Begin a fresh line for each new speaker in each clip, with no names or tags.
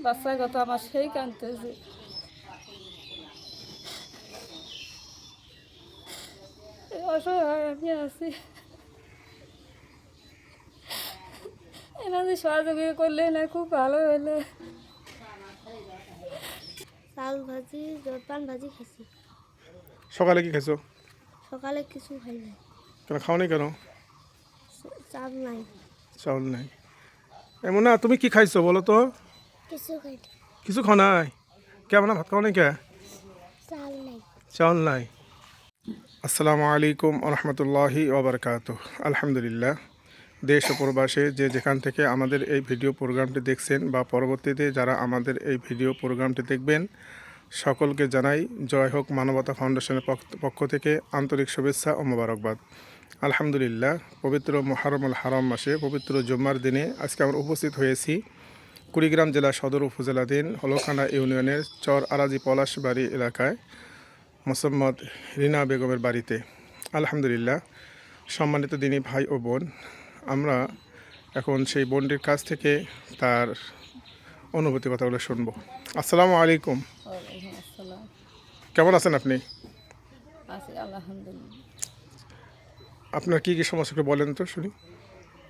বাচ্চার কথা আমার সেই কাঁদতেছে। অসহায় আমি আছি, এনাদের সহযোগিতা করলে না খুব ভালো হলে।
চাল ভাজি জলপান ভাজি খেয়েছি।
সকালে কি খাইছো?
সকালে কিছু খাই নাই।
কেন খাও নাই কেন?
চাল নাই।
চাউল নাই। এমন না, তুমি কি খাইছো বলো তো?
কিছু খাই নাই।
কিছু খাও নাই? কেমন ভাত খাও নাই কে?
চাল নাই।
চাউল নাই। আসসালামু আলাইকুম রহমতুল্লাহি ওবরকাতুহ। আলহামদুলিল্লাহ, দেশ ও প্রবাসে যে যেখান থেকে আমাদের এই ভিডিও প্রোগ্রামটি দেখছেন বা পরবর্তীতে যারা আমাদের এই ভিডিও প্রোগ্রামটি দেখবেন, সকলকে জানাই জয় হোক মানবতা ফাউন্ডেশনের পক্ষ থেকে আন্তরিক শুভেচ্ছা ও মোবারকবাদ। আলহামদুলিল্লাহ, পবিত্র মুহররমুল হারাম মাসে পবিত্র জুম্মার দিনে আজকে আমরা উপস্থিত হয়েছি কুড়িগ্রাম জেলা সদর উপজেলাধীন হলখানা ইউনিয়নের চর আরাজি পলাশবাড়ি এলাকায় মোসাম্মদ রিনা বেগমের বাড়িতে। আলহামদুলিল্লাহ, সম্মানিত দিনী ভাই ও বোন, আমরা এখন সেই বোনটির কাছ থেকে তার অনুভূতি কথাগুলো শুনবো। আসসালামু আলাইকুম।
ওয়ালাইকুম আসসালাম।
কেমন আছেন আপনি?
আছি আলহামদুলিল্লাহ।
আপনার কী কী সমস্যা একটু বলেন তো শুনি।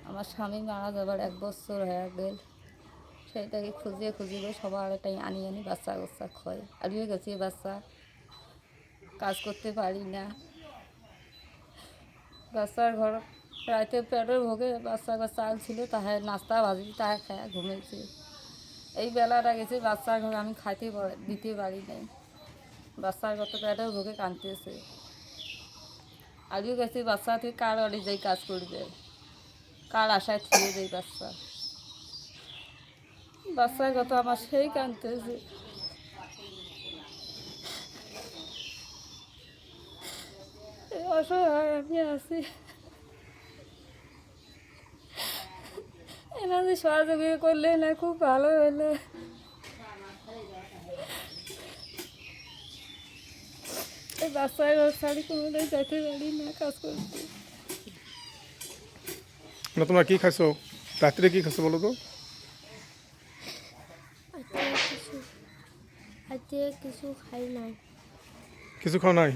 আমার স্বামী মারা যাবার 1 বছর হয়ে গেল, সেইটাকে খুঁজিয়ে খুঁজিয়ে সবার এটাই আনি বাচ্চা কাচ্চা খয় হারিয়ে গেছি। বাচ্চা কাজ করতে পারি না, বাচ্চার ঘর রাতে পেটের ভোগে বাচ্চা চাল ছিল তাহে নাস্তা ভাজি তাহে খায় ঘুমিয়েছে। এই বেলাটা গেছে বাচ্চার ঘরে আমি দিতে পারি নাই। বাচ্চার কত পেটের ভোগে কাঁদতেছে। আজও গেছি বাচ্চা থেকে কার বাড়ি যাই কাজ করবে, কার আশায় থিয়ে যাই বাচ্চার কথা আমার সেই কাঁদতেছে। অসহায় আমি আছি, এনাদের সহযোগিতা করলে না খুব ভালো হলে। এই বাচ্চার ঘর ছাড়ি কোনোটাই যেতে পারি না কাজ করতে।
না, তোমরা কী খাইছো? রাত্রে কী খাইছো বলো তো?
কিছু খাই নাই।
কিছু খাও নাই?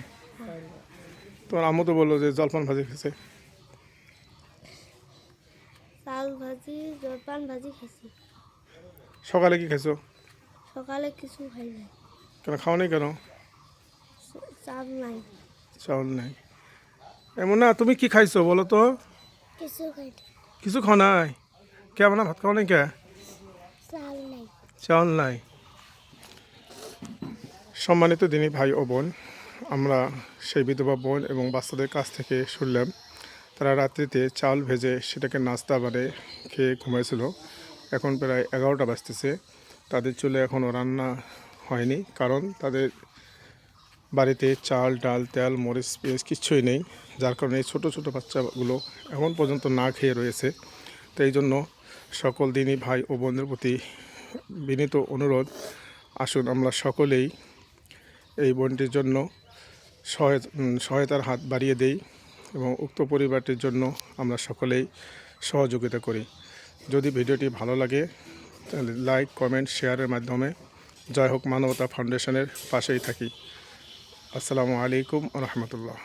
তোমার আম্মু তো বললো যে জলপান ভাজি খেয়েছে।
চাল ভাজি জলপান ভাজি খেয়েছি।
সকালে কি খাইছো?
সকালে কিছু খাই নাই।
কেন খাও নাই কেন?
চাল নাই।
চাউল নাই। এমন না, তুমি কি খাইছো বলো তো?
কিছু খাই নাই।
কিছু খাও নাই? কেমন ভাত খাও নাই কে?
চাল নাই।
চাউল নাই। সম্মানিত দিনী ভাই ও বোন, আমরা সেই বিধবা বোন এবং বাচ্চাদের কাছ থেকে শুনলাম তারা রাত্রিতে চাউল ভেজে সেটাকে নাস্তা বানিয়ে খেয়ে ঘুমাইছিল। এখন প্রায় 11টা বাজতেছে, তাদের চুলে এখনও রান্না হয়নি, কারণ তাদের বাড়িতে চাল ডাল তেল মরিচ পেঁয়াজ কিচ্ছুই নেই, যার কারণে এই ছোটো ছোটো বাচ্চাগুলো এখন পর্যন্ত না খেয়ে রয়েছে। তো এই জন্য সকল দিনী ভাই ও বোনদের প্রতি বিনীত অনুরোধ, আসুন আমরা সকলেই এই বোনটির জন্য সহায়তার হাত বাড়িয়ে দেই এবং উক্ত পরিবারটির জন্য আমরা সকলেই সহযোগিতা করি। যদি ভিডিওটি ভালো লাগে তাহলে লাইক কমেন্ট শেয়ারের মাধ্যমে জয় হোক মানবতা ফাউন্ডেশনের পাশেই থাকি। আসসালামু আলাইকুম রহমতুল্লাহ।